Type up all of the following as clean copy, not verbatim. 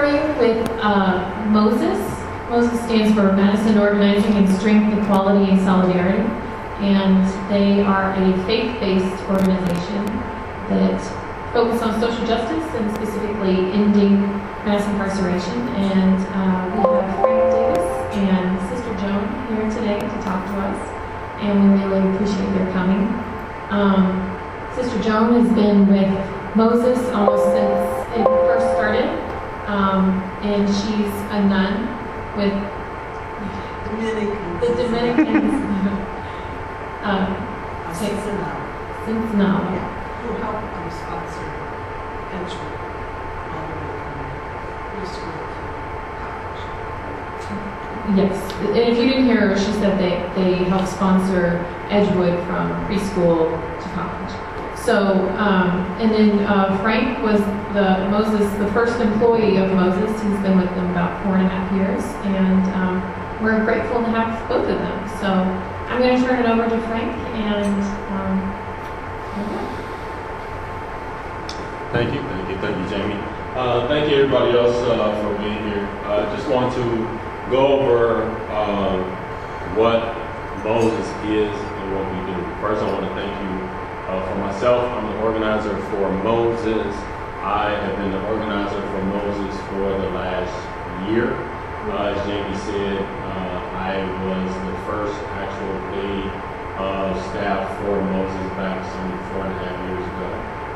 partnering with Moses. Moses stands for Madison Organizing in Strength, Equality, and Solidarity. And they are a faith-based organization that focus on social justice and specifically ending mass incarceration. And we have Frank Davis and Sister Joan here today to talk to us, and we really appreciate their coming. Sister Joan has been with Moses almost since it first started, and she's a nun with the Dominicans. Since now. Who help sponsor Edgewood all the way from preschool to college. Yes, and if you didn't hear her, she said they help sponsor Edgewood from preschool to college. So, and then Frank was the first employee of Moses. He's been with them about 4.5 years, and we're grateful to have both of them. So I'm going to turn it over to Frank, and Thank you, Jamie. Thank you, everybody else, for being here. I just want to go over what Moses is and what we do. First, I want to thank you for myself. I'm the organizer for Moses. I have been the organizer for Moses for the last year. As Jamie said, I was the first actual paid staff for Moses back some 4.5 years ago.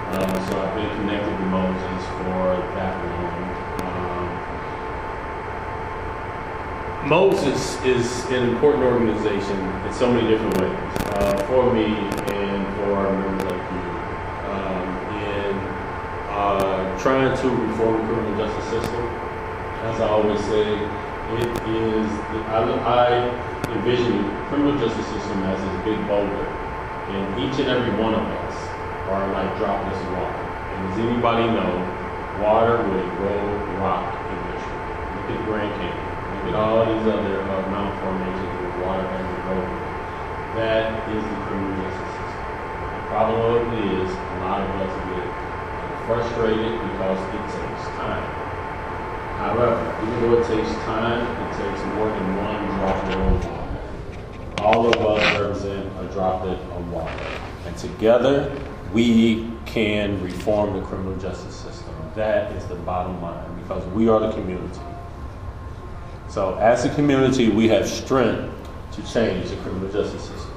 So I've been connected to Moses for that long. Moses is an important organization in so many different ways for me and for members like you. In trying to reform the criminal justice system, as I always say, I envision the criminal justice system as this big boulder, and each and every one of us are like droplets of water. And does anybody know water will grow rock eventually? Look at the Grand Canyon. Look at all these other mountain formations where water has eroded. That is the criminal justice system. The problem is a lot of us get frustrated because it takes time. However, even though it takes time, it takes more than one droplet of water. All of us represent a droplet of water. And together, we can reform the criminal justice system. That is the bottom line, because we are the community. So as a community, we have strength to change the criminal justice system.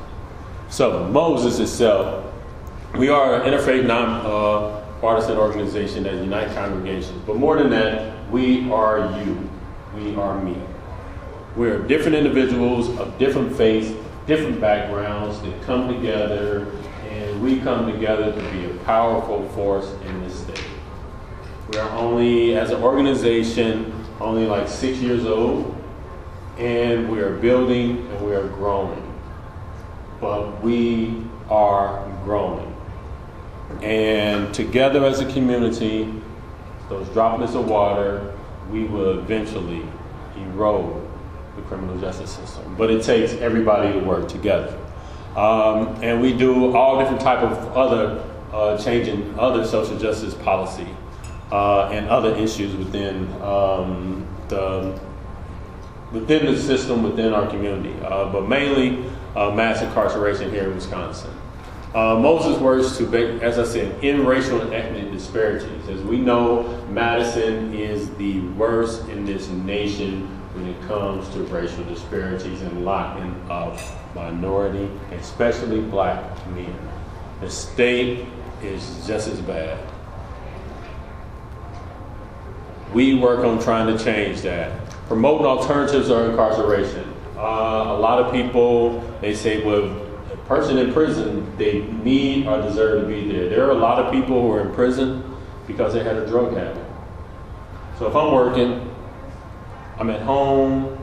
So Moses itself, we are an interfaith non-partisan organization that unites congregations. But more than that, we are you. We are me. We're different individuals of different faiths, different backgrounds that come together, and we come together to be a powerful force in this state. We are only, as an organization, only like 6 years old, and we are building and we are growing. But we are growing. And together as a community, those droplets of water, we will eventually erode the criminal justice system. But it takes everybody to work together. And we do all different type of other changing other social justice policy and other issues within the system, within our community, but mainly mass incarceration here in Wisconsin. Moses works to, as I said, end racial and ethnic disparities. As we know, Madison is the worst in this nation when it comes to racial disparities and locking up minority, especially black men. The state is just as bad. We work on trying to change that. Promoting alternatives to incarceration. A lot of people, they say, well, a person in prison, they need or deserve to be there. There are a lot of people who are in prison because they had a drug habit. So if I'm working, I'm at home,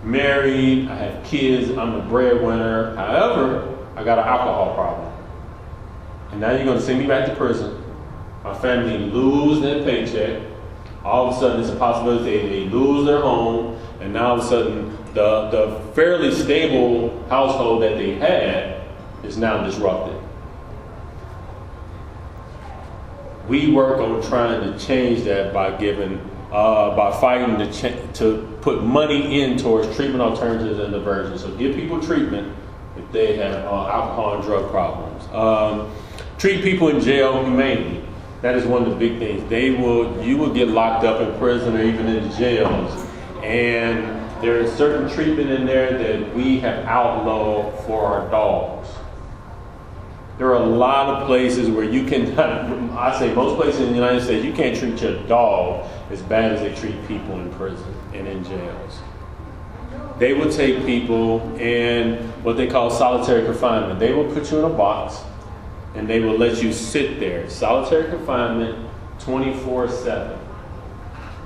married, I have kids, I'm the breadwinner. However, I got an alcohol problem. And now you're going to send me back to prison. My family lose their paycheck. All of a sudden, it's a possibility they lose their home, and now all of a sudden, the fairly stable household that they had is now disrupted. We work on trying to change that by giving by fighting to put money in towards treatment alternatives and diversion. So give people treatment if they have alcohol and drug problems. Treat people in jail humanely. That is one of the big things. You will get locked up in prison or even in jails, and there is certain treatment in there that we have outlawed for our dogs. There are a lot of places where you can, I say most places in the United States, you can't treat your dog as bad as they treat people in prison and in jails. They will take people in what they call solitary confinement. They will put you in a box and they will let you sit there. Solitary confinement 24/7.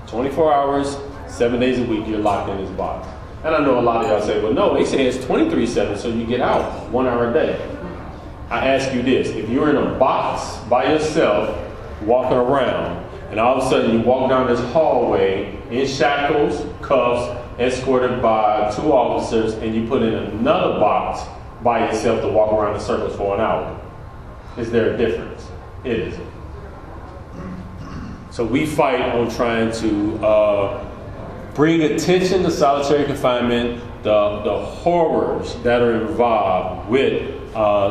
24 hours, 7 days a week, you're locked in this box. And I know a lot of y'all say, well, no, they say it's 23/7, so you get out 1 hour a day. I ask you this, if you're in a box by yourself, walking around, and all of a sudden you walk down this hallway in shackles, cuffs, escorted by 2 officers, and you put in another box by yourself to walk around in circles for an hour, is there a difference? It isn't. So we fight on trying to bring attention to solitary confinement, the horrors that are involved with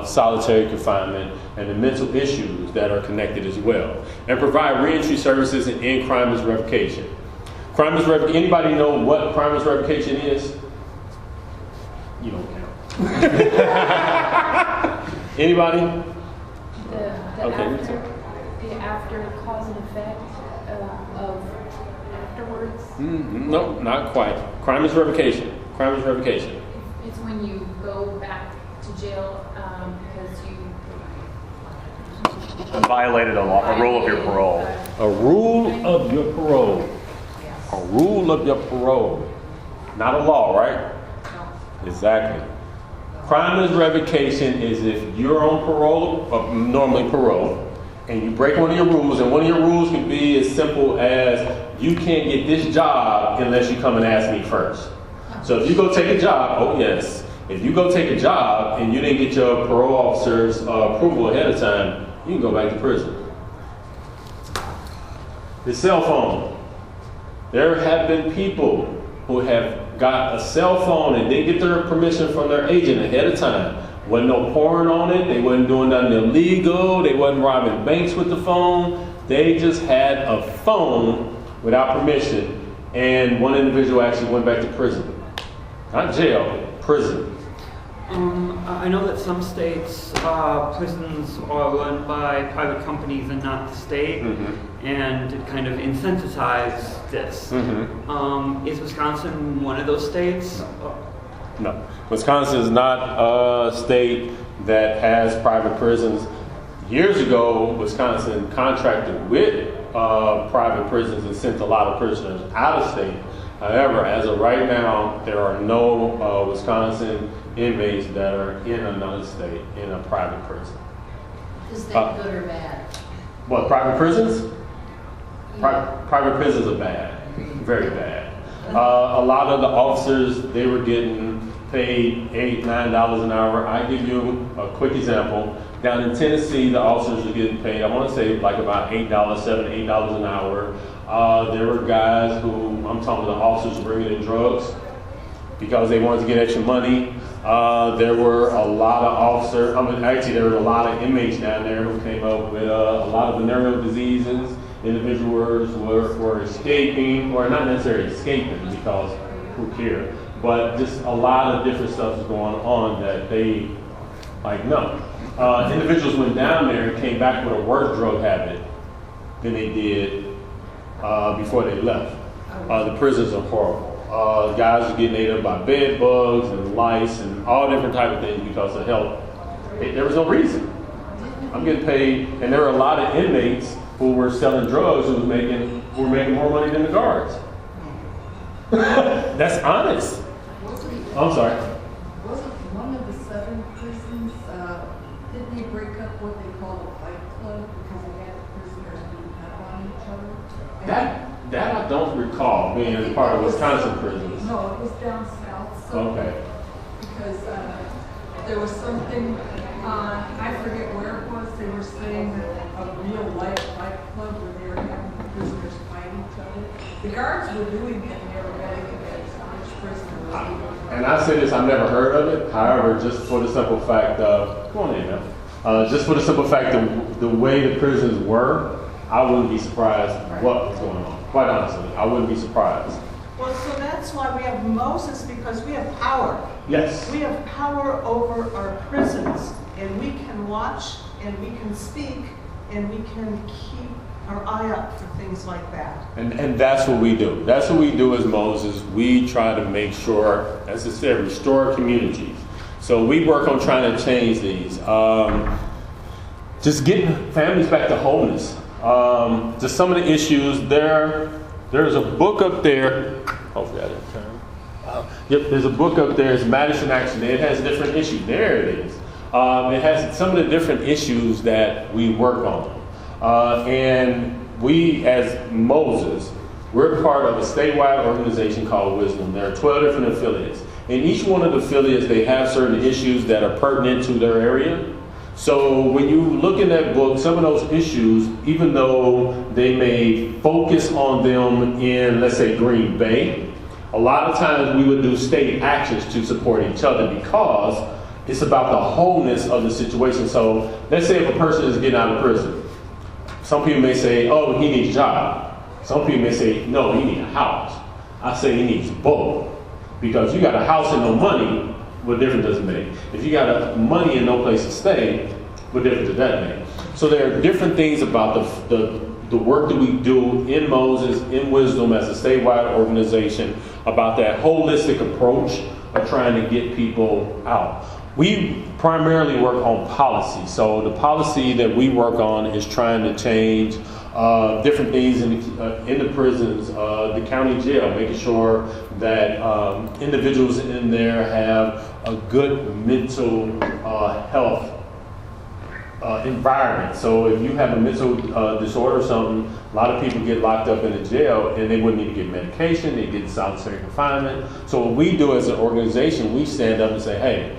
solitary confinement and the mental issues that are connected as well, and provide reentry services and end crime as revocation. Crime is revocation. Anybody know what crime is revocation is? You don't count. Anybody? The after cause and effect of afterwards. No, not quite. Crime is revocation. Crime is revocation. It's when you go back to jail because you violated a rule of your parole. A rule of your parole. A rule of your parole. Not a law, right? Exactly. Crime is revocation is if you're on parole, or normally parole, and you break one of your rules, and one of your rules can be as simple as you can't get this job unless you come and ask me first. So if you go take a job, if you go take a job and you didn't get your parole officer's approval ahead of time, you can go back to prison. The cell phone. There have been people who have got a cell phone and didn't get their permission from their agent ahead of time. Wasn't no porn on it. They wasn't doing nothing illegal. They wasn't robbing banks with the phone. They just had a phone without permission. And one individual actually went back to prison. Not jail, prison. I know that some states, prisons are run by private companies and not the state, and to kind of incentivize this. Is Wisconsin one of those states? No. Wisconsin is not a state that has private prisons. Years ago, Wisconsin contracted with private prisons and sent a lot of prisoners out of state. However, as of right now, there are no Wisconsin inmates that are in another state in a private prison. Is that good or bad? What, private prisons? Private prisons are bad, very bad. A lot of the officers, they were getting paid $8, $9 an hour. I give you a quick example. Down in Tennessee, the officers were getting paid, I want to say like about $8, $7, $8 an hour. There were guys who, I'm talking about the officers bringing in drugs because they wanted to get extra money. There were a lot of officers, there were a lot of inmates down there who came up with a lot of venereal diseases. Individuals were escaping, or not necessarily escaping because who cared, but just a lot of different stuff was going on that they, no. Individuals went down there and came back with a worse drug habit than they did before they left. The prisons are horrible. Guys are getting ate up by bed bugs and lice and all different type of things because of health. There was no reason. I'm getting paid, and there were a lot of inmates who were selling drugs who were making more money than the guards. That's honest. I'm sorry. Wasn't one of the 7 prisons, didn't they break up what they call a fight club because they had prisoners beating up on each other? That I don't recall being part of Wisconsin prisons. No, it was down south. Okay. Because there was something, I forget where it was, they were saying that a real life fight club where they were having prisoners fight each other. The guards were doing it, and they were betting against which prisoner was leaving. And I say this, I've never heard of it. However, just for the simple fact of, come on in now. Just for the simple fact of the way the prisons were, I wouldn't be surprised what was going on. Quite honestly, I wouldn't be surprised. Well, so that's why we have Moses, because we have power. Yes. We have power over our prisons, and we can watch, and we can speak, and we can keep our eye up for things like that. And that's what we do. That's what we do as Moses. We try to make sure, as I said, restore communities. So we work on trying to change these. Just getting families back to wholeness. Just some of the issues there's a book up there. Hopefully I didn't turn. Yep, there's a book up there. It's Madison Action. It has different issues. There it is. It has some of the different issues that we work on. And we, as Moses, we're part of a statewide organization called Wisdom. There are 12 different affiliates. In each one of the affiliates, they have certain issues that are pertinent to their area. So when you look in that book, some of those issues, even though they may focus on them in, let's say, Green Bay, a lot of times we would do state actions to support each other because it's about the wholeness of the situation. So let's say if a person is getting out of prison, some people may say, oh, he needs a job. Some people may say, no, he needs a house. I say he needs both. Because you got a house and no money, what difference does it make? If you got money and no place to stay, what difference does that make? So there are different things about the work that we do in Moses, in Wisdom as a statewide organization, about that holistic approach of trying to get people out. We primarily work on policy. So the policy that we work on is trying to change different things in the prisons, the county jail, making sure that individuals in there have a good mental health environment. So if you have a mental disorder or something, a lot of people get locked up in a jail and they wouldn't need to get medication, they get solitary confinement. So what we do as an organization, we stand up and say, hey,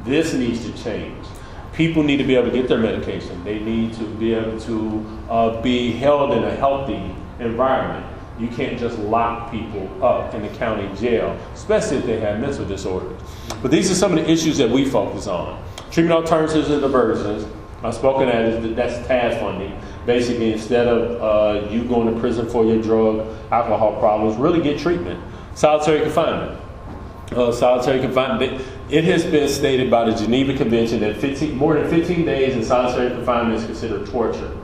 this needs to change. People need to be able to get their medication. They need to be able to be held in a healthy environment. You can't just lock people up in the county jail, especially if they have mental disorders. But these are some of the issues that we focus on. Treatment alternatives and diversions. I've spoken at that's TAD funding. Basically, instead of you going to prison for your drug, alcohol problems, really get treatment. Solitary confinement. Solitary confinement. It has been stated by the Geneva Convention that more than 15 days in solitary confinement is considered torture.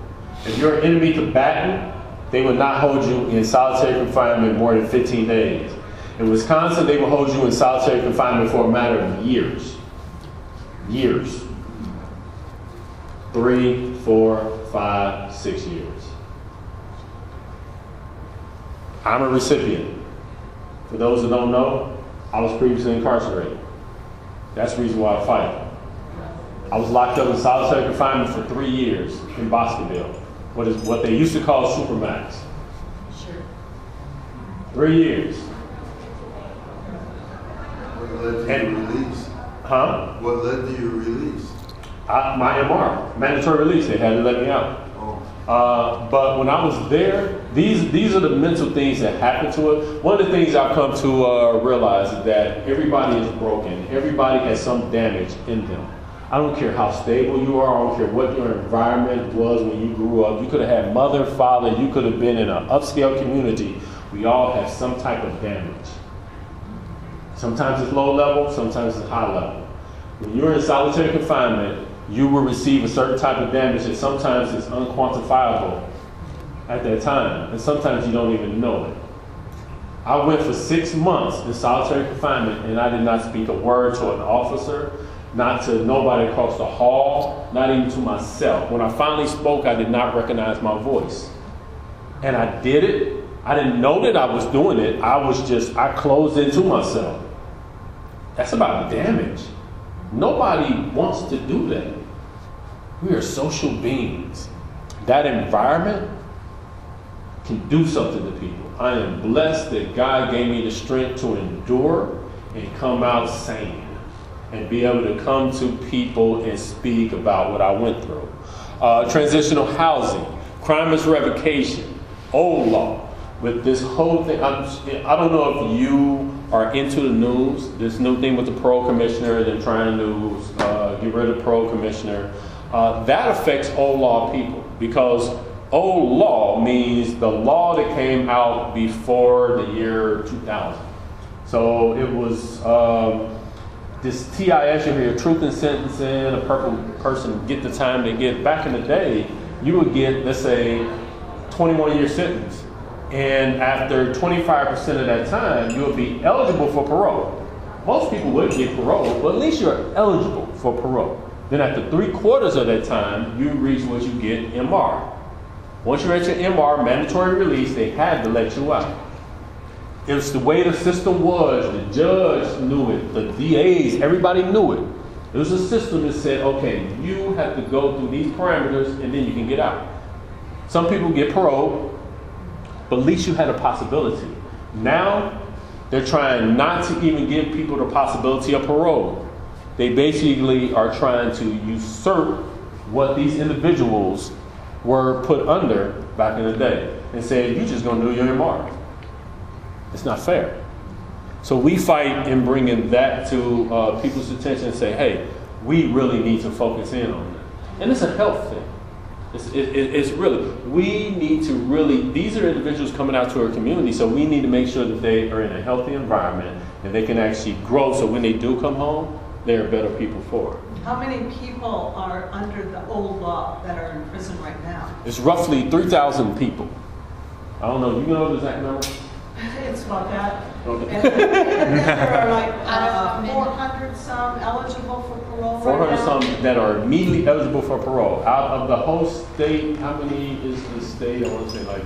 If you're an enemy combatant, they will not hold you in solitary confinement more than 15 days. In Wisconsin, they will hold you in solitary confinement for a matter of years. Years. 3, 4, 5, 6 years. I'm a recipient. For those that don't know, I was previously incarcerated. That's the reason why I fight. I was locked up in solitary confinement for 3 years in Bostonville. What they used to call Supermax. Sure. 3 years. What led to your release? Huh? What led to your release? My MR, mandatory release. They had to let me out. But when I was there, these are the mental things that happen to it. One of the things I've come to realize is that everybody is broken. Everybody has some damage in them. I don't care how stable you are. I don't care what your environment was when you grew up. You could have had mother, father. You could have been in an upscale community. We all have some type of damage. Sometimes it's low level. Sometimes it's high level. When you're in solitary confinement, you will receive a certain type of damage that sometimes is unquantifiable at that time. And sometimes you don't even know it. I went for 6 months in solitary confinement and I did not speak a word to an officer, not to nobody across the hall, not even to myself. When I finally spoke, I did not recognize my voice. And I did it. I didn't know that I was doing it. I closed into myself. That's about damage. Nobody wants to do that. We are social beings. That environment can do something to people. I am blessed that God gave me the strength to endure and come out sane and be able to come to people and speak about what I went through. Transitional housing, crime is revocation, old law. with this whole thing. I don't know if you are into the news. This new thing with the parole commissioner, they're trying to get rid of parole commissioner. That affects old law people, because old law means the law that came out before the year 2000. So it was this TIS, you hear truth in sentencing, a person get the time they get. Back in the day, you would get, let's say, 21-year sentence. And after 25% of that time, you would be eligible for parole. Most people wouldn't get parole, but at least you're eligible for parole. Then after 3/4 of that time, you reach what you get MR. Once you're at your MR, mandatory release, they had to let you out. It was the way the system was. The judge knew it. The DAs, everybody knew it. It was a system that said, okay, you have to go through these parameters and then you can get out. Some people get parole, but at least you had a possibility. Now, they're trying not to even give people the possibility of parole. They basically are trying to usurp what these individuals were put under back in the day and say, you're just going to do your MR. It's not fair. So we fight in bringing that to people's attention and say, hey, we really need to focus in on that. And it's a health thing. It's really, we need to really, these are individuals coming out to our community, so we need to make sure that they are in a healthy environment and they can actually grow, so when they do come home, they're better people for it. How many people are under the old law that are in prison right now? It's roughly 3,000 people. I don't know, you know the exact number? It's about that. Okay. And there are like Out of 400 some eligible for parole 400 right now. some that are immediately eligible for parole. Out of the whole state, how many is the state? I want to say like,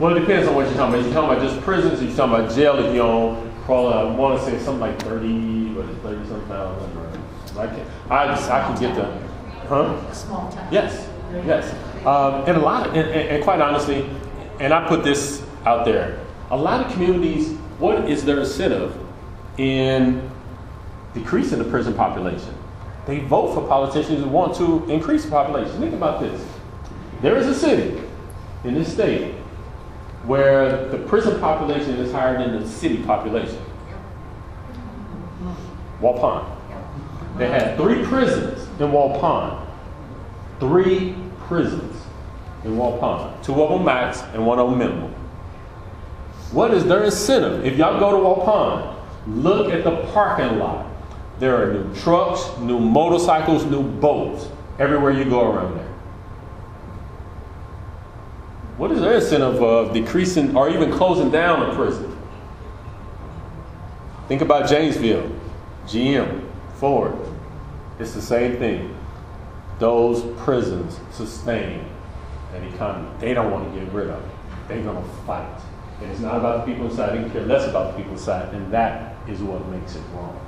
well, it depends on what you're talking about. You're talking about just prisons, or you're talking about jail if you're on parole. I want to say something like 30, what is 30-some thousand. I can get the, A small town. Yes, yes. And a lot of, and quite honestly, and I put this out there, a lot of communities, what is their incentive in decreasing the prison population? They vote for politicians who want to increase the population. Think about this. There is a city in this state where the prison population is higher than the city population. Waupun. They had 3 prisons in Waupun. 3 prisons in Waupun. 2 of them max and 1 of them minimum. What is their incentive? If y'all go to Waupun, look at the parking lot. There are new trucks, new motorcycles, new boats everywhere you go around there. What is their incentive of decreasing or even closing down a prison? Think about Janesville, GM, Ford. It's the same thing. Those prisons sustain an economy. They don't want to get rid of it. They're going to fight. And it's not about the people inside. They care less about the people inside. And that is what makes it wrong.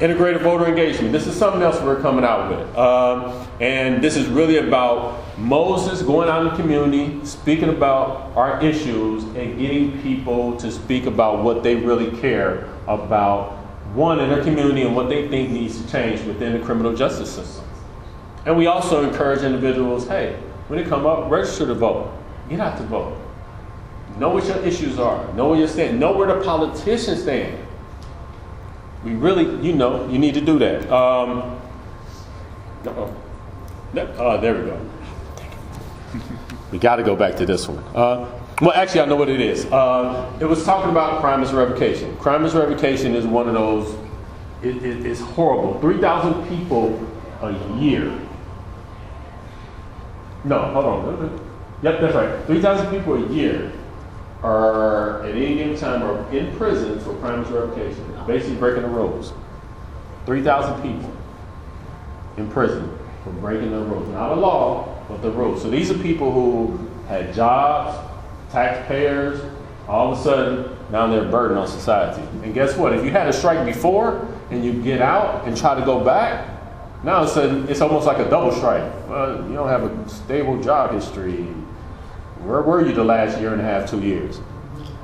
Integrated voter engagement. This is something else we're coming out with. And this is really about Moses going out in the community, speaking about our issues, and getting people to speak about what they really care about, one, in their community, and what they think needs to change within the criminal justice system. And we also encourage individuals, hey, when they come up, register to vote. Get out to vote. Know what your issues are. Know where you stand. Know where the politicians stand. We really, you need to do that. There we go. We got to go back to this one. Well, actually, I know what it is. It was talking about crime as revocation. Crime as revocation is one of those, it's horrible. 3,000 people a year. No, hold on. Yep, that's right. 3,000 people a year are at any given time are in prison for crime as revocation, basically breaking the rules. 3,000 people in prison for breaking the rules. Not a law, but the rules. So these are people who had jobs, taxpayers, all of a sudden, now they're a burden on society. And guess what? If you had a strike before and you get out and try to go back, now all of a sudden it's almost like a double strike. You don't have a stable job history. Where were you the last 1.5, 2 years?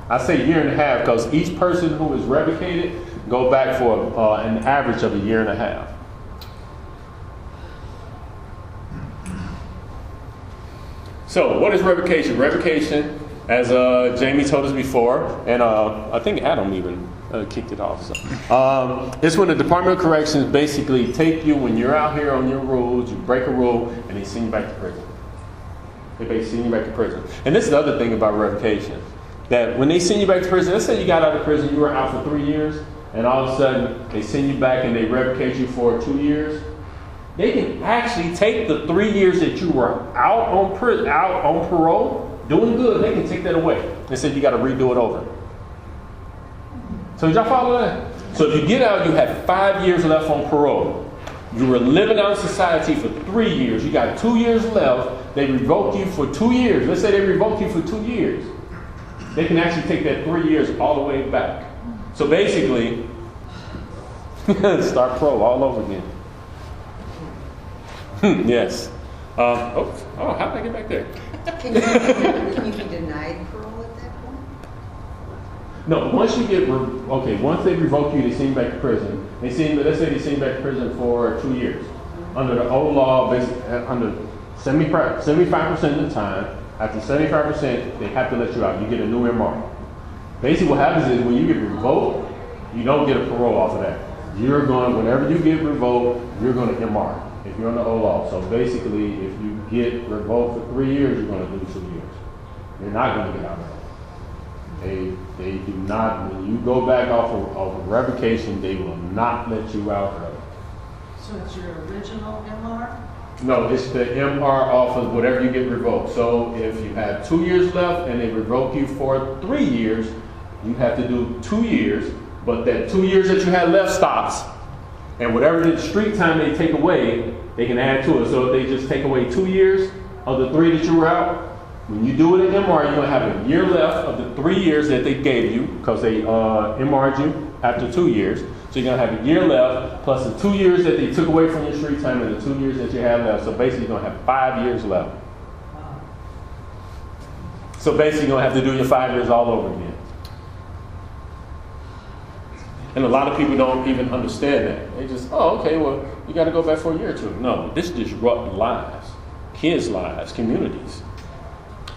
I say 1.5 because each person who is revocated go back for an average of 1.5 years. So what is revocation? Revocation, as Jamie told us before, and I think Adam even kicked it off. So. It's when the Department of Corrections basically take you when you're out here on your rules, you break a rule, and they send you back to prison. They basically send you back to prison. And this is the other thing about revocation, that when they send you back to prison, let's say you got out of prison, you were out for 3 years, and all of a sudden they send you back and they revocate you for 2 years. They can actually take the 3 years that you were out on parole, doing good, they can take that away. They said you got to redo it over. So did y'all follow that? So if you get out, you have 5 years left on parole. You were living out in society for 3 years. You got 2 years left. They revoke you for 2 years. Let's say they revoke you for 2 years. They can actually take that 3 years all the way back. So basically, start pro all over again. Yes. How did I get back there? Can you be denied parole at that point? No, once you get, once they revoke you, they send you back to prison. Let's say they send you back to prison for 2 years. Under the old law, under 75% of the time, after 75%, they have to let you out. You get a new MR. Basically what happens is when you get revoked, you don't get a parole off of that. Whenever you get revoked, you're going to MR if you're on the old law. So basically, if you get revoked for 3 years, you're going to do 2 years. You're not going to get out of it. They do not, when you go back off of revocation, they will not let you out of it. So it's your original MR? No, it's the MR off of whatever you get revoked. So if you have 2 years left and they revoke you for 3 years, you have to do 2 years, but that 2 years that you had left stops. And whatever the street time they take away, they can add to it. So if they just take away 2 years of the 3 that you were out, when you do it in MR, you're going to have a year left of the 3 years that they gave you because they MR'd you after 2 years. So you're going to have a year left plus the 2 years that they took away from your street time and the 2 years that you have left. So basically you're going to have 5 years left. So basically you're going to have to do your 5 years all over again. And a lot of people don't even understand that. They just, you got to go back for a year or two. No, this disrupts lives, kids' lives, communities.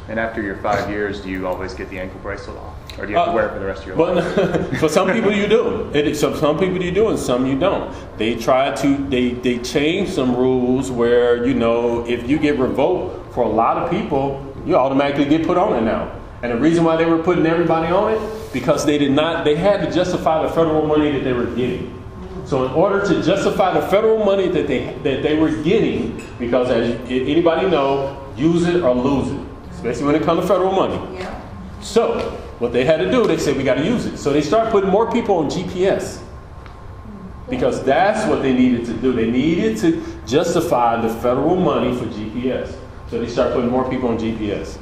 And after your 5 years, do you always get the ankle bracelet off? Or do you have to wear it for the rest of your life? Well, for some people you do. Some people you do and some you don't. They change some rules where, if you get revoked, for a lot of people, you automatically get put on it now. And the reason why they were putting everybody on it, because they had to justify the federal money that they were getting. So in order to justify the federal money that they were getting, because as anybody know, use it or lose it, especially when it comes to federal money. Yeah. So what they had to do, they said we got to use it. So they started putting more people on GPS because that's what they needed to do. They needed to justify the federal money for GPS. So they started putting more people on GPS.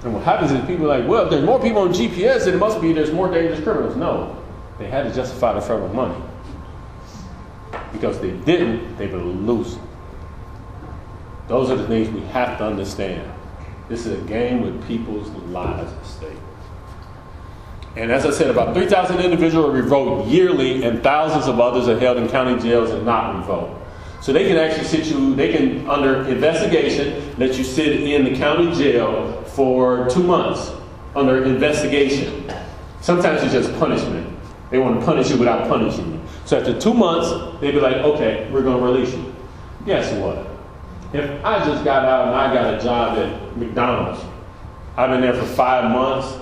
And what happens is people are like, well, if there's more people on GPS, then it must be there's more dangerous criminals. No, they had to justify the federal money. Because if they didn't, they would lose. Those are the things we have to understand. This is a game with people's lives at stake. And as I said, about 3,000 individuals are revoked yearly, and thousands of others are held in county jails and not revoked. So they can actually under investigation, let you sit in the county jail for 2 months under investigation. Sometimes it's just punishment. They want to punish you without punishing you. So after 2 months, they'd be like, okay, we're going to release you. Guess what? If I just got out and I got a job at McDonald's, I've been there for 5 months,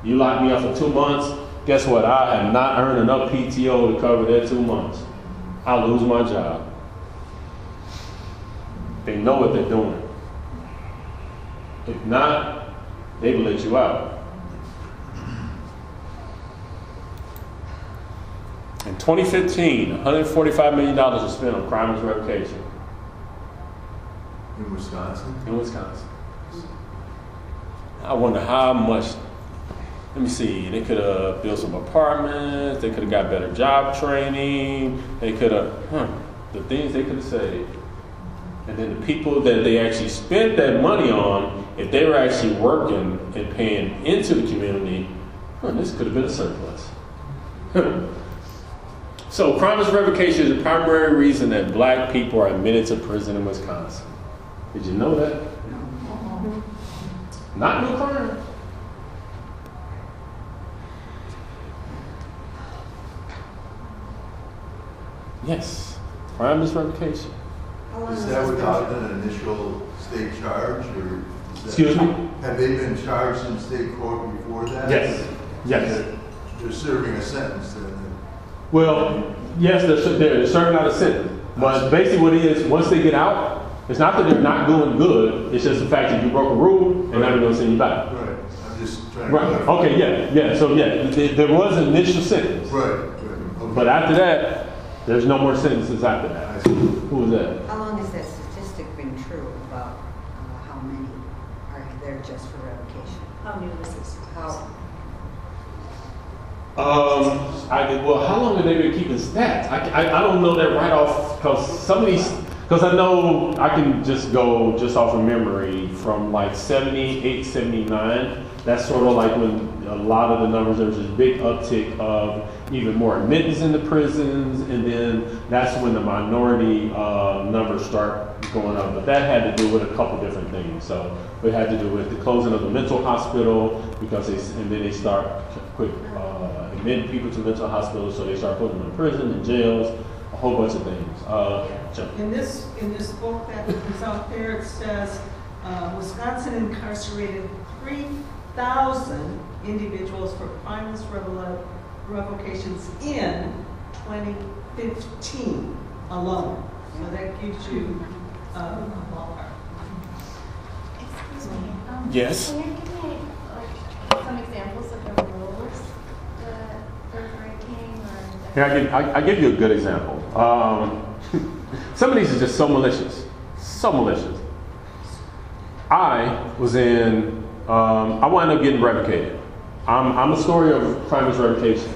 you locked me up for 2 months, guess what? I have not earned enough PTO to cover that 2 months. I'll lose my job. They know what they're doing. If not, they will let you out. In 2015, $145 million was spent on crime and revocation. In Wisconsin? In Wisconsin. I wonder how much. Let me see. They could have built some apartments. They could have got better job training. They could have, the things they could have saved. And then the people that they actually spent that money on, if they were actually working and paying into the community, this could have been a surplus. So crime and revocation is the primary reason that black people are admitted to prison in Wisconsin. Did you know that? Not new crime. Yes. Crime misrevocation. Is that without an initial state charge, or? Excuse me? Have they been charged in state court before that? Yes. Yes. They're serving a sentence then? Well, yes, they're serving out a sentence. But basically what it is, once they get out, it's not that they're not doing good, it's just the fact that you broke a rule and now they're going to send you back. Right. I'm just trying to Right. clarify. Okay, yeah. So there was an initial sentence. Right. Okay. But after that, there's no more sentences after that. I see. Who was that? How long has that statistic been true about how many are there just for revocation? How new is this? How, How long have they been keeping stats? I don't know that right off, because I know I can just go just off of memory from like 78, 79. That's sort of like when a lot of the numbers, there was this big uptick of even more admittance in the prisons, and then that's when the minority numbers start going up. But that had to do with a couple different things. So it had to do with the closing of the mental hospital, and then they start admitting people to mental hospitals, so they start putting them in prison and jails, a whole bunch of things. In this book that is out there, it says Wisconsin incarcerated 3,000 individuals for crimeless revocations in 2015 alone. So that gives you a ballpark. Excuse me. Yes. Can you give me some examples of the rules that they're breaking? Or I give you a good example. Some of these are just so malicious. So malicious. I wound up getting revocated. I'm a story of crimeless revocation.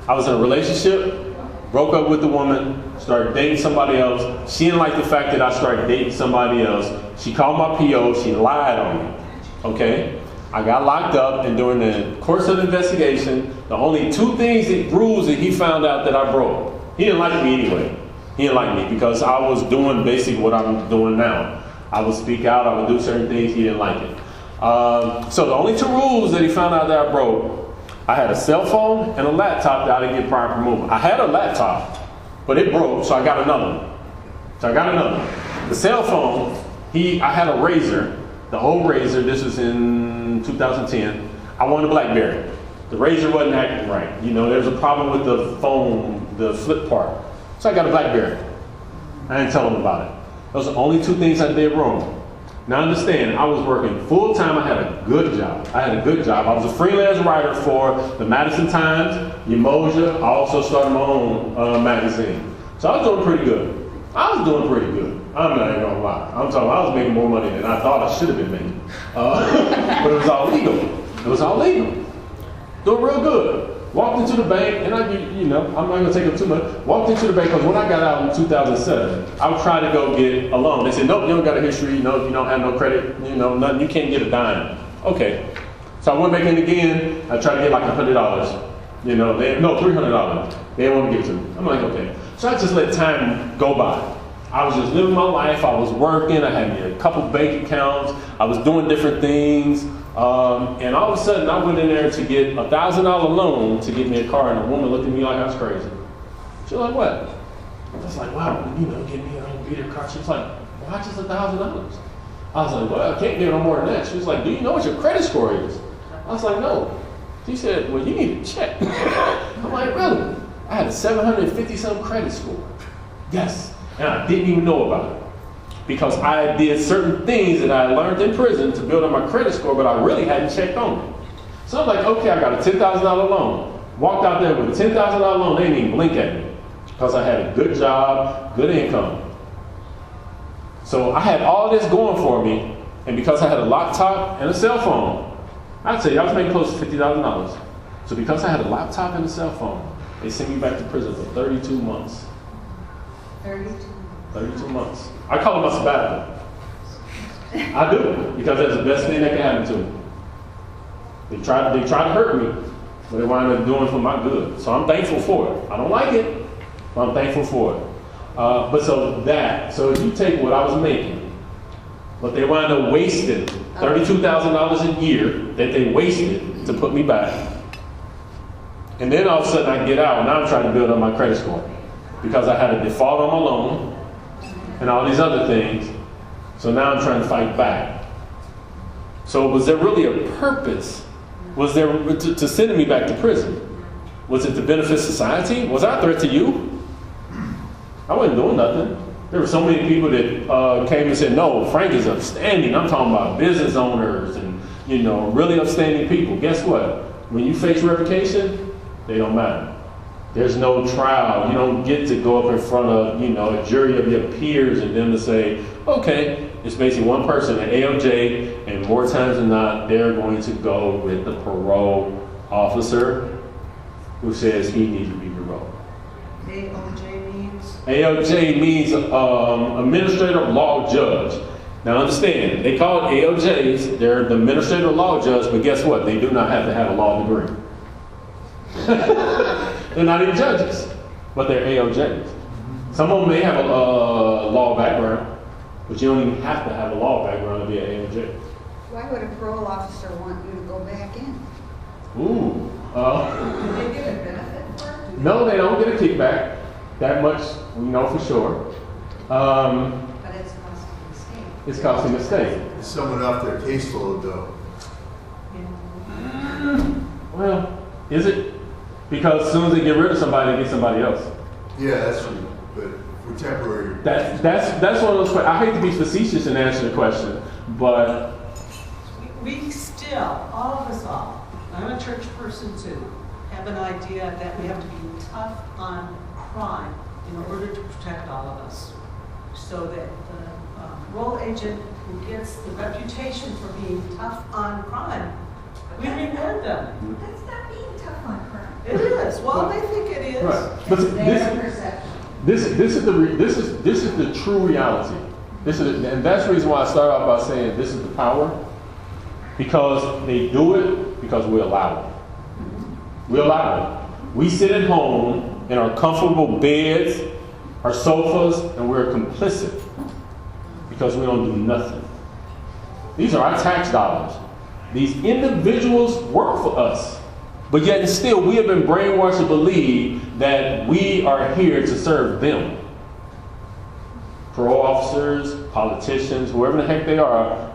I was in a relationship, broke up with the woman, started dating somebody else. She didn't like the fact that I started dating somebody else. She called my PO, she lied on me. Okay? I got locked up, and during the course of the investigation, the only two rules that he found out that I broke. He didn't like me anyway. He didn't like me because I was doing basically what I'm doing now. I would speak out, I would do certain things, he didn't like it. So the only two rules that he found out that I broke, I had a cell phone and a laptop that I didn't get prior approval. I had a laptop, but it broke, so I got another one. The cell phone, I had a Razor, the old Razor, this was in 2010. I wanted a BlackBerry. The Razor wasn't acting right. There was a problem with the phone, the flip part. So I got a BlackBerry. I didn't tell him about it. Those are the only two things I did wrong. Now understand, I was working full time. I had a good job. I was a freelance writer for the Madison Times, Umoja. I also started my own magazine. So I was doing pretty good. I'm not even gonna lie. I was making more money than I thought I should have been making. But it was all legal. Doing real good. Walked into the bank, and I'm not gonna take up too much. Walked into the bank because when I got out in 2007, I was trying to go get a loan. They said, nope, you don't got a history, no, you don't have no credit, nothing, you can't get a dime. Okay. So I went back in again, I tried to get like $100, $300. They didn't want to give it to me. I'm like, okay. So I just let time go by. I was just living my life, I was working, I had a couple bank accounts, I was doing different things. And all of a sudden, I went in there to get a $1,000 loan to get me a car, and a woman looked at me like I was crazy. She was like, "What?" I was like, "Wow, get me a beater car." She was like, "Why just $1,000?" I was like, "Well, I can't get no more than that." She was like, "Do you know what your credit score is?" I was like, "No." She said, "Well, you need to check." I'm like, "Really?" I had a 750-some credit score. Yes, and I didn't even know about it. Because I did certain things that I learned in prison to build up my credit score, but I really hadn't checked on it. So I'm like, okay, I got a $10,000 loan. Walked out there with a $10,000 loan, they didn't even blink at me. Because I had a good job, good income. So I had all this going for me, and because I had a laptop and a cell phone, I'd say I was making close to $50,000. So because I had a laptop and a cell phone, they sent me back to prison for 32 months. 32 months. I call it my sabbatical. I do, because that's the best thing that can happen to me. They tried to hurt me, but they wound up doing it for my good. So I'm thankful for it. I don't like it, but I'm thankful for it. So if you take what I was making, but they wound up wasting $32,000 a year that they wasted to put me back. And then all of a sudden I get out and now I'm trying to build up my credit score because I had a default on my loan and all these other things. So now I'm trying to fight back. So was there really a purpose? Was there to sending me back to prison? Was it to benefit society? Was I a threat to you? I wasn't doing nothing. There were so many people that came and said, no, Frank is upstanding. I'm talking about business owners and, really upstanding people. Guess what? When you face revocation, they don't matter. There's no trial. You don't get to go up in front of, a jury of your peers and them to say, okay, it's basically one person, an AOJ, and more times than not, they're going to go with the parole officer who says he needs to be paroled. AOJ means administrative law judge. Now understand, they call it AOJs, they're the administrative law judge, but guess what? They do not have to have a law degree. They're not even judges, but they're AOJs. Some of them may have a law background, but you don't even have to have a law background to be an AOJ. Why would a parole officer want you to go back in? Ooh. Do they get a benefit for it? No, they don't get a kickback. That much we know for sure. But it's costing the state. It's costing the state. Is someone off their caseload though? Well, is it? Because as soon as they get rid of somebody, they get somebody else. Yeah, that's true. But for temporary. That's one of those questions. I hate to be facetious and answer the question, but We still, all of us all, I'm a church person too, have an idea that we have to be tough on crime in order to protect all of us. So that the parole agent who gets the reputation for being tough on crime, we reward them. That's not being tough on crime. It is. Well, they think it is. right. But Their perception. this is the true reality. And that's the reason why I started off by saying this is the power, because they do it because we allow it. We allow it. We sit at home in our comfortable beds, our sofas, and we're complicit because we don't do nothing. These are our tax dollars. These individuals work for us, but yet and still we have been brainwashed to believe that we are here to serve them. Parole officers, politicians, whoever the heck they are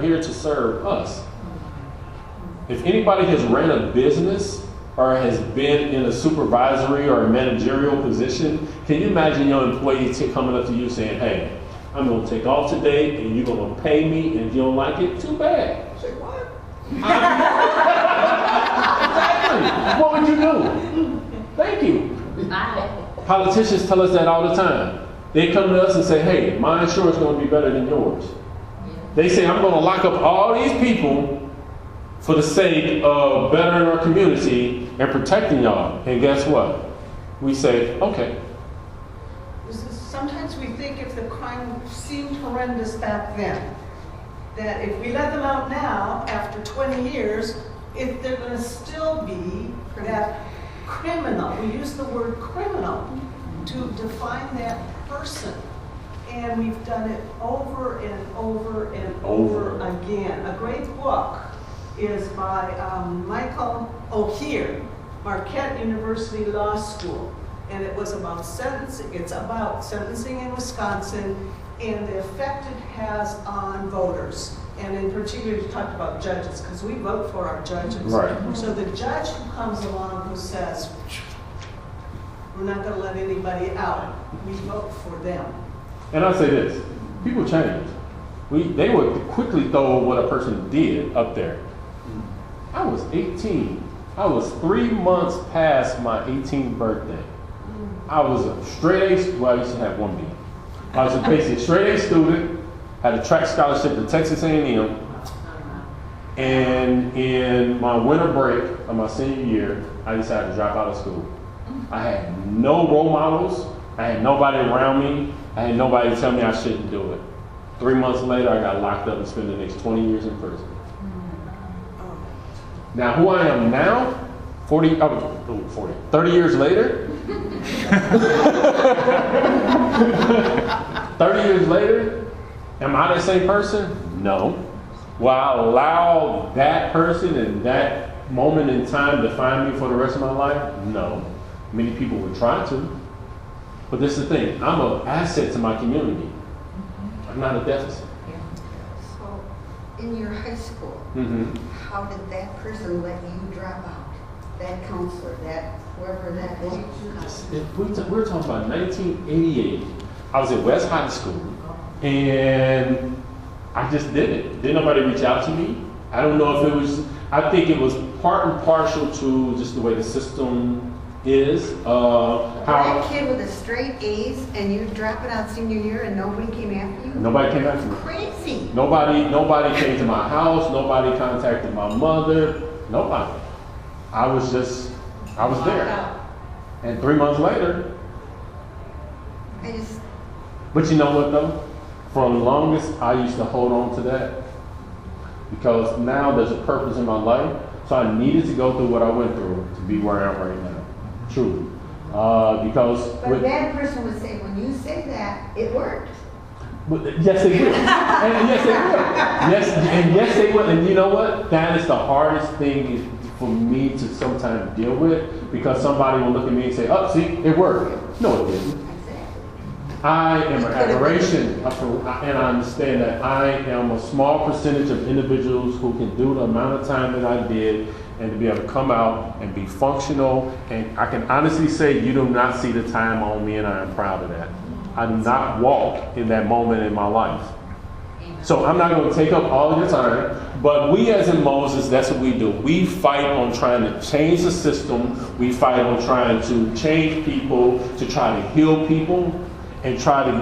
here to serve us. If anybody has ran a business or has been in a supervisory or a managerial position, can you imagine your employee coming up to you saying, hey, I'm going to take off today and you're going to pay me, and if you don't like it, too bad. Say, what? What would you do? Thank you. Politicians tell us that all the time. They come to us and say, hey, my insurance is going to be better than yours. They say, I'm going to lock up all these people for the sake of bettering our community and protecting y'all. And guess what? We say, okay. Sometimes we think if the crime seemed horrendous back then, that if we let them out now, after 20 years, if they're going to still be that criminal. We use the word criminal to define that person. And we've done it over and over and over again. A great book is by Michael O'Keefe, Marquette University Law School. And it was about sentencing. It's about sentencing in Wisconsin and the effect it has on voters. And in particular, you talked about judges, because we vote for our judges. Right. So the judge who comes along who says, we're not going to let anybody out, we vote for them. And I say this, people change. They would quickly throw what a person did up there. I was 18. I was 3 months past my 18th birthday. I was a straight A, well, I used to have one B. I was basically a straight A student, had a track scholarship to Texas A&M, and in my winter break of my senior year, I decided to drop out of school. I had no role models. I had nobody around me. I had nobody to tell me I shouldn't do it. 3 months later, I got locked up and spent the next 20 years in prison. Now, who I am now, 30 years later, 30 years later, am I the same person? No. Will I allow that person and that moment in time define me for the rest of my life? No. Many people would try to. But this is the thing, I'm an asset to my community. I'm not a deficit. So, in your high school, how did that person let you drop out? That counselor, that whoever that was? We're talking about 1988. I was at West High School, and I just did it. Didn't nobody reach out to me? I don't know if it was, I think it was part and partial to just the way the system is. That kid with a straight A's and you drop it out senior year and nobody came after you? Nobody came after me. Crazy. Nobody came to my house. Nobody contacted my mother. Nobody. I was there. And 3 months later. But you know what though? For the longest, I used to hold on to that because now there's a purpose in my life. So I needed to go through what I went through to be where I am right now. Truly. But that person would say, when you say that, it worked. But yes, they will. And yes, they will. Yes, they will. And you know what? That is the hardest thing for me to sometimes deal with, because somebody will look at me and say, "Oh, see, it worked." No, it didn't. I am an aberration, and I understand that I am a small percentage of individuals who can do the amount of time that I did, and to be able to come out and be functional. And I can honestly say you do not see the time on me, and I am proud of that. I do not walk in that moment in my life. So I'm not going to take up all of your time, but we as in Moses, that's what we do. We fight on trying to change the system. We fight on trying to change people, to try to heal people, and try to,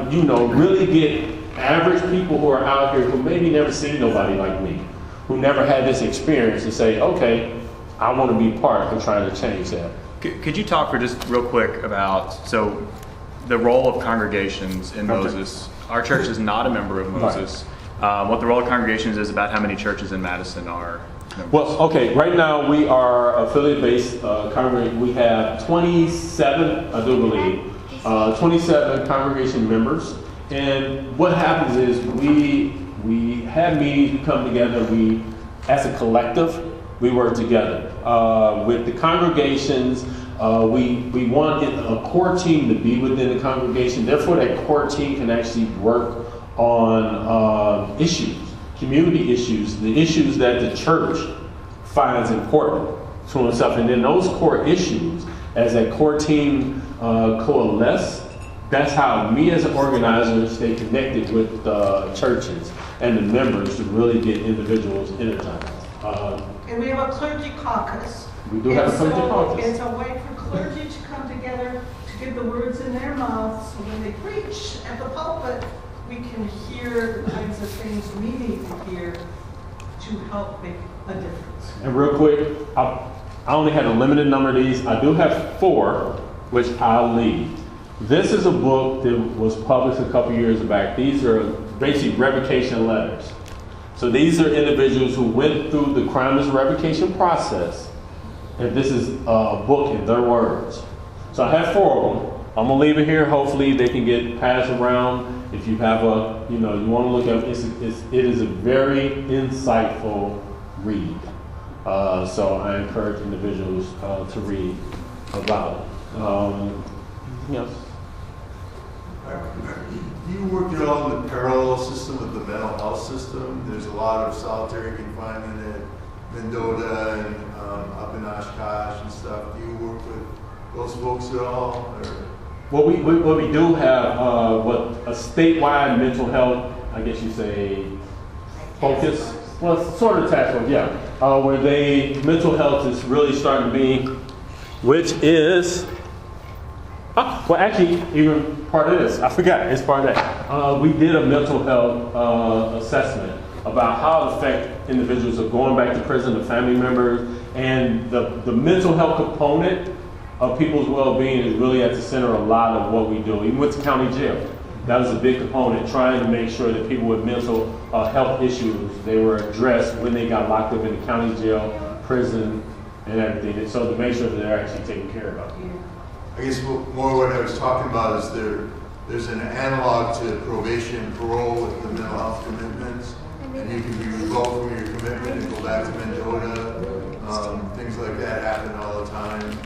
really get average people who are out here who maybe never seen nobody like me, who never had this experience, to say, okay, I want to be part of trying to change that. Could you talk for just real quick about, so the role of congregations in Moses? Our church is not a member of Moses. Right. What the role of congregations is, about how many churches in Madison are members? Well, okay, right now we are affiliate-based congregation. We have 27, I do believe, 27 congregation members. And what happens is we have meetings, we come together, we, as a collective, we work together. With the congregations, we want a core team to be within the congregation. Therefore, that core team can actually work on issues, community issues, the issues that the church finds important to itself. And then those core issues, as that core team coalesce, that's how me as an organizer stay connected with churches and the members to really get individuals energized. And we have a clergy caucus. We do have a clergy caucus. It's a way for clergy to come together to get the words in their mouths, so when they preach at the pulpit, we can hear the kinds of things we need to hear to help make a difference. And real quick, I only had a limited number of these. I do have 4, which I'll lead. This is a book that was published a couple years back. These are basically revocation letters. So these are individuals who went through the crimeless revocation process, and this is a book in their words. So I have 4 of them. I'm gonna leave it here. Hopefully they can get passed around. If you have you want to look at it is a very insightful read. So I encourage individuals to read about it. Yes. Do you work at all in the parallel system with the mental health system? There's a lot of solitary confinement at Mendota and up in Oshkosh and stuff. Do you work with those folks at all? What we do have a statewide mental health, I guess you say, focus. Well, it's sort of task force, yeah. Where mental health is really starting to be, which is. Well, actually, even part of this, I forgot, it's part of that. We did a mental health assessment about how it affects individuals of going back to prison, the family members, and the mental health component of people's well-being is really at the center of a lot of what we do. Even with the county jail, that was a big component, trying to make sure that people with mental health issues, they were addressed when they got locked up in the county jail, prison, and everything. And so to make sure that they're actually taken care of. I guess more what I was talking about is there's an analog to probation and parole with the mental health commitments. and you can be revoked from your commitment and go back to Mendota. Things like that happen all the time.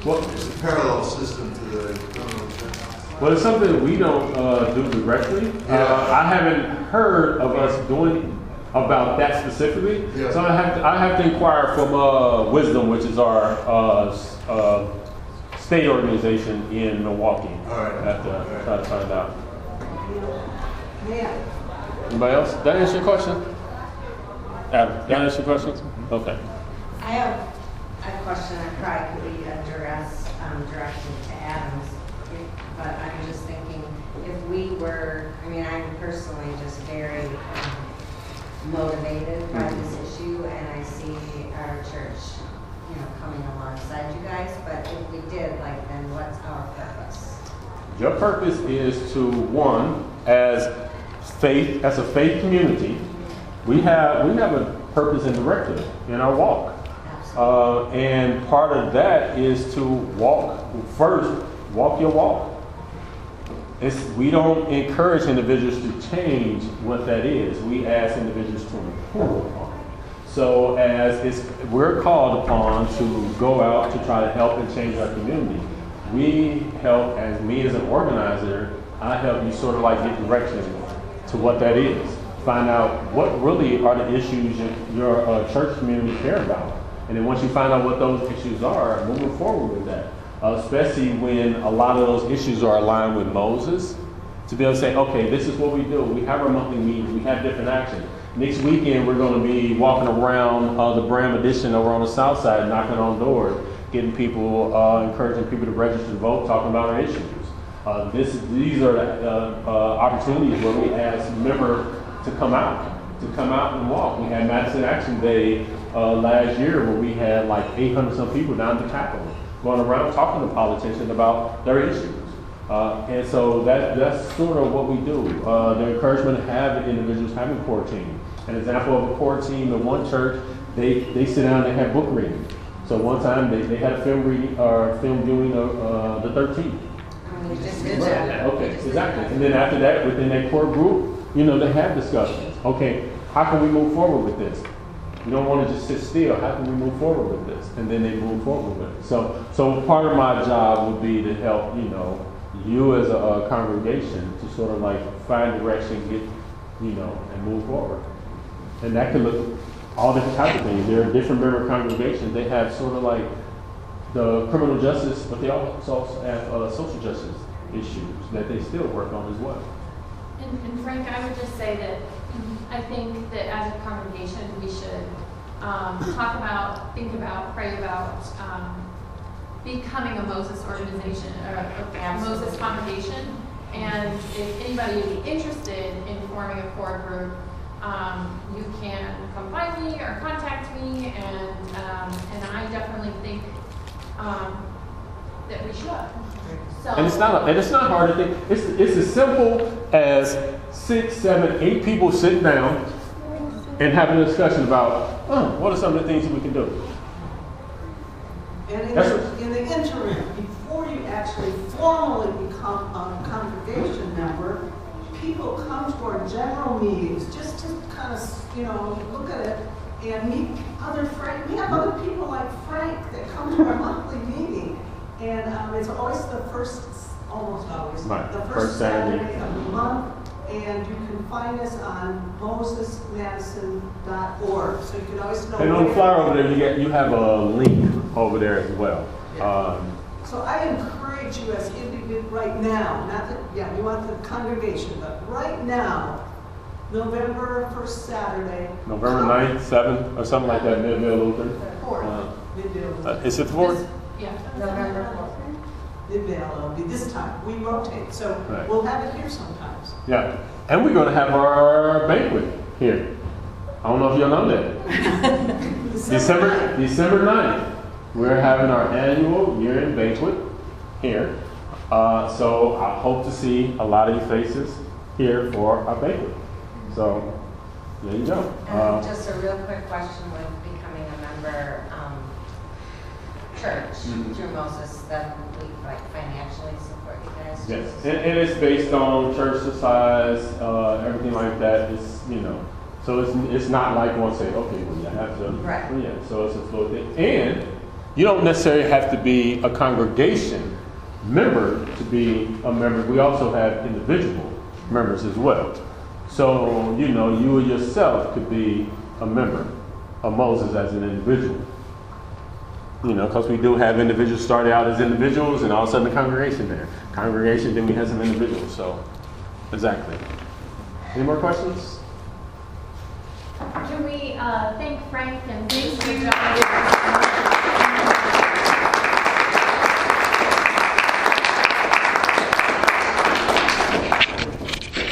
It's a parallel system to the criminal justice. Well, it's something that we don't do directly. I haven't heard of us doing about that specifically. Yeah. So I have to inquire from Wisdom, which is our state organization in Milwaukee. All right. I have to try to find out. Yeah. Anybody else? Did that answer your question? Adam, did that answer your question? Okay. I have a question that probably could be directed to Adams, but I'm just thinking if we were, I'm personally just very motivated by this issue, and I see our church, coming alongside you guys, but if we did, then what's our purpose? Your purpose is to, one, as a faith community, we have a purpose and directive in our walk. And part of that is to walk your walk. We don't encourage individuals to change what that is. We ask individuals to improve upon it. So we're called upon to go out to try to help and change our community. We help, as an organizer, I help you sort of get direction to what that is. Find out what really are the issues your church community care about. And then once you find out what those issues are, moving forward with that. Especially when a lot of those issues are aligned with Moses, to be able to say, okay, this is what we do. We have our monthly meetings. We have different actions. Next weekend, we're going to be walking around the Bram Edition over on the south side, knocking on doors, getting people, encouraging people to register to vote, talking about our issues. These are opportunities where we ask members to come out and walk. We had Madison Action Day last year where we had 800 some people down at the Capitol going around talking to politicians about their issues. And so that's sort of what we do. The encouragement to have individuals having core team. An example of a core team in one church, they sit down and they have book reading. So one time they had a film viewing of the 13th. We just did that. Okay, exactly. And then after that, within that core group, they have discussions. Okay, how can we move forward with this? You don't want to just sit still. How can we move forward with this? And then they move forward with it. So part of my job would be to help, you as a congregation to sort of find direction, get, and move forward. And that can look all different types of things. There are different member congregations. They have sort of the criminal justice, but they also have social justice issues that they still work on as well. And Frank, I would just say that I think that as a congregation, we should think about, pray about becoming a Moses organization or a Moses congregation. And if anybody would be interested in forming a core group, you can come find me or contact me, and I definitely think that we should. So, and it's not hard to think. It's as simple as 6, 7, 8 people sitting down and having a discussion about what are some of the things that we can do. And in the interim, before you actually formally become a congregation member, people come to our general meetings just to kind of, look at it and meet other Frank. We have other people like Frank that come to our monthly meeting. And it's always almost always, right. The first Saturday of the month. And you can find us on mosesmadison.org. So you can always know. And on the flyer over there, you have a link over there as well. So I encourage you as individuals right now, not that, we want the congregation, but right now, November 1st Saturday. November 9th, 7th, or something like that, Midvale Lutheran. 4th. Is it 4th? Yeah. November 4th. Midvale, it'll be this time. We rotate, so right. We'll have it here sometimes. Yeah, and we're going to have our banquet here. I don't know if y'all know that. December 9th. We're having our annual year-end banquet here. So I hope to see a lot of you faces here for our banquet. So there you go. Just a real quick question with becoming a member church through Moses, that we financially support you guys? Yes, and it's based on church size, everything like that. It's So it's not like one say, okay, well, you have to. Right. Yeah, so it's a fluid thing. And you don't necessarily have to be a congregation member to be a member. We also have individual members as well. So, you know, you yourself could be a member of Moses as an individual. You know, because we do have individuals started out as individuals and all of a sudden the congregation there. Congregation, then we have some individuals. So, exactly. Any more questions? Can we thank Frank and thank you?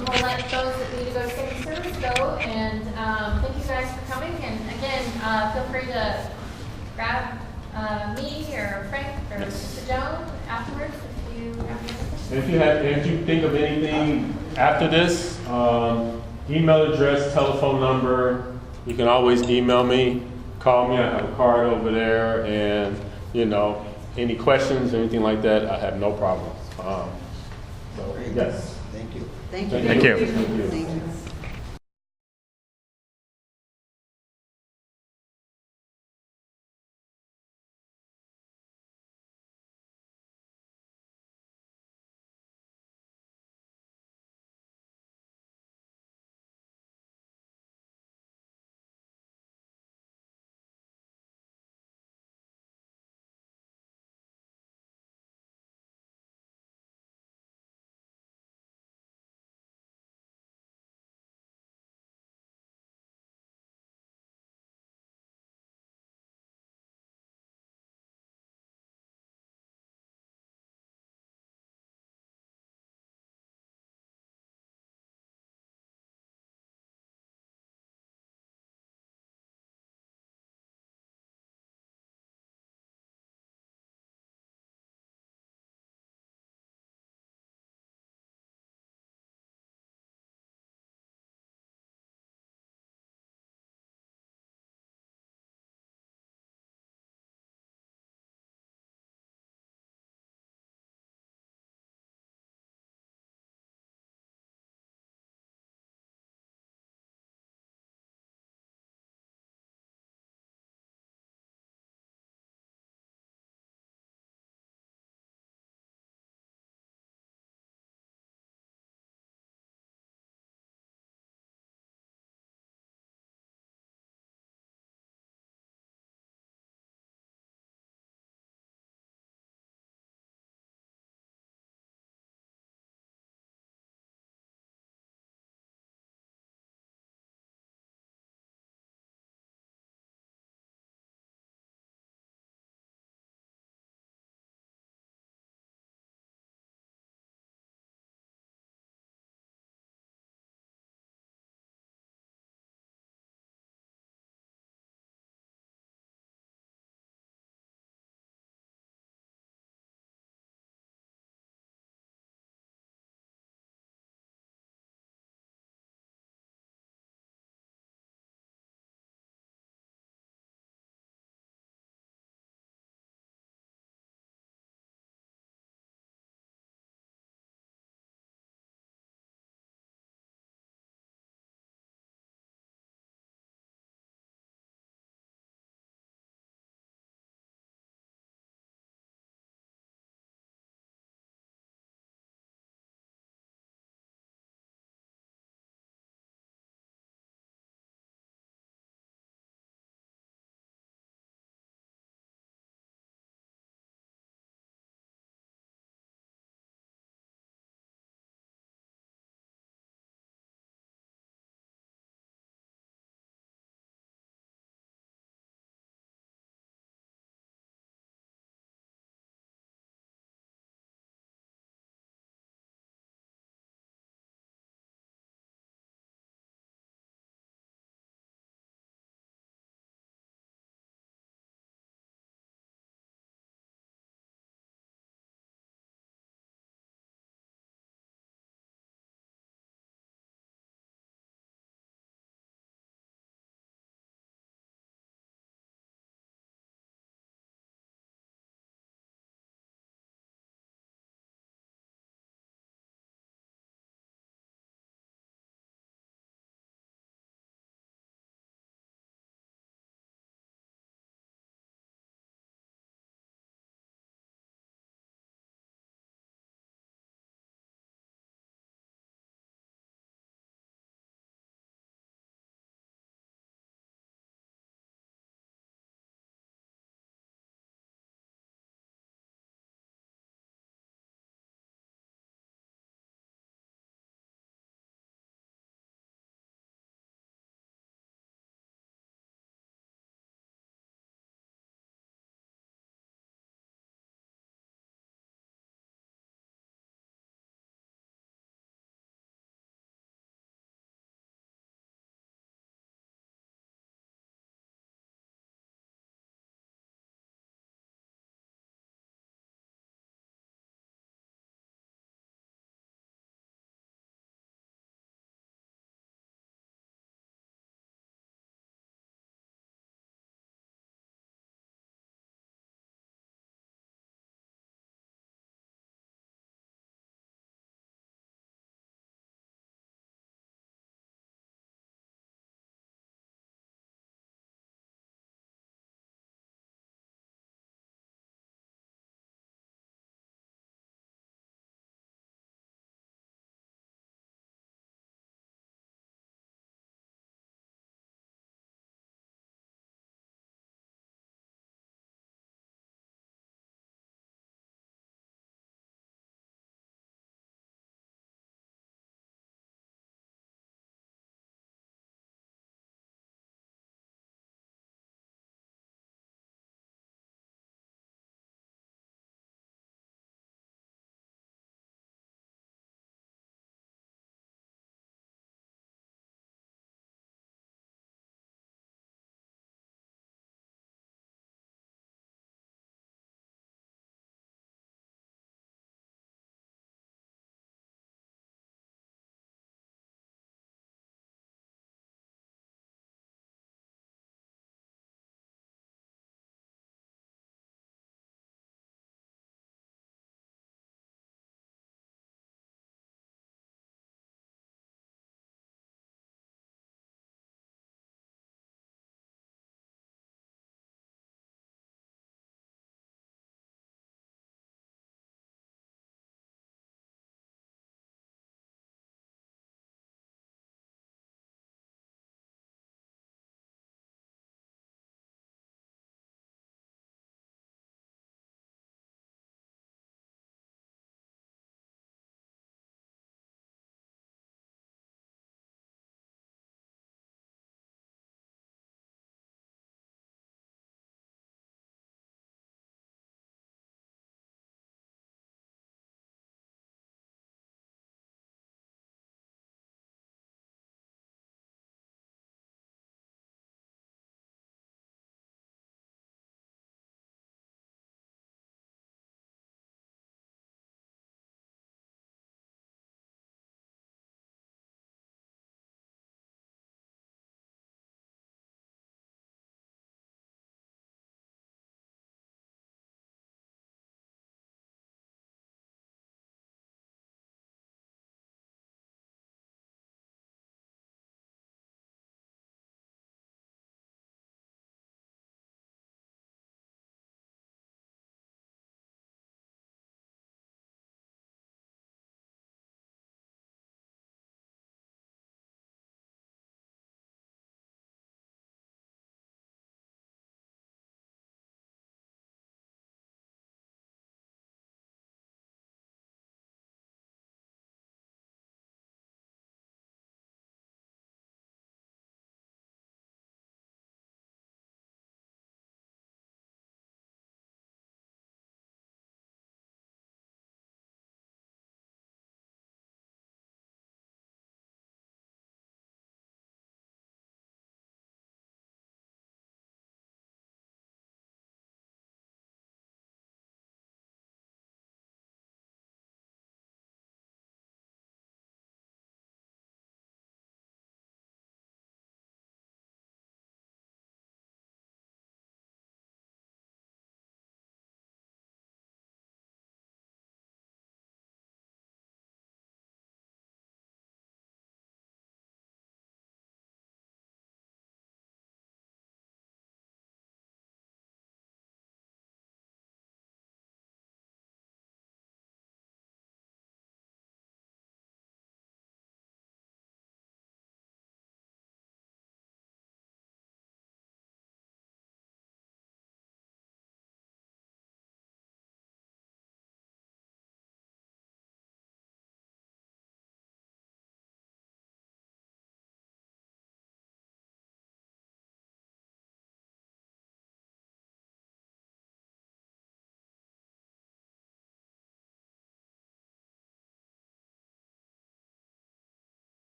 We'll let those that need to go to second service go, and thank you guys for coming. And again, feel free to grab me or Frank or Mr. Joan afterwards if you have any questions. If you think of anything after this, email address, telephone number, you can always email me, call me. I have a card over there, and you know, any questions or anything like that, I have no problem. So yes. Thank you. Thank you. Thank you. Thank you.